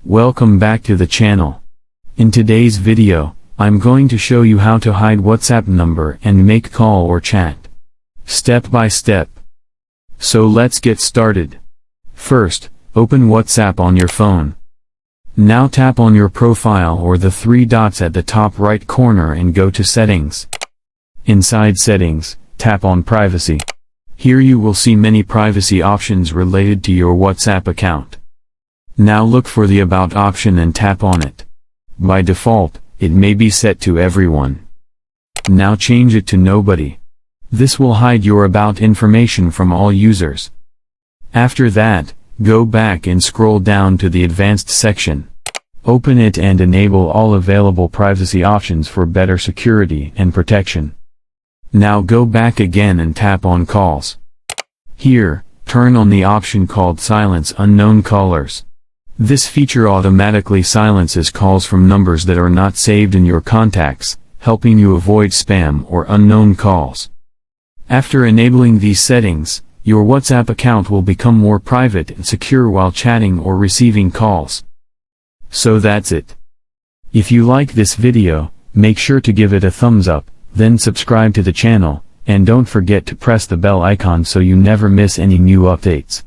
Welcome back to the channel. In today's video, I'm going to show you how to hide WhatsApp number and make call or chat. Step by step. So let's get started. First, open WhatsApp on your phone. Now tap on your profile or the three dots at the top right corner and go to Settings. Inside Settings, tap on Privacy. Here you will see many privacy options related to your WhatsApp account. Now look for the About option and tap on it. By default, it may be set to Everyone. Now change it to Nobody. This will hide your About information from all users. After that, go back and scroll down to the Advanced section. Open it and enable all available privacy options for better security and protection. Now go back again and tap on Calls. Here, turn on the option called Silence Unknown Callers. This feature automatically silences calls from numbers that are not saved in your contacts, helping you avoid spam or unknown calls. After enabling these settings, your WhatsApp account will become more private and secure while chatting or receiving calls. So that's it. If you like this video, make sure to give it a thumbs up, then subscribe to the channel, and don't forget to press the bell icon so you never miss any new updates.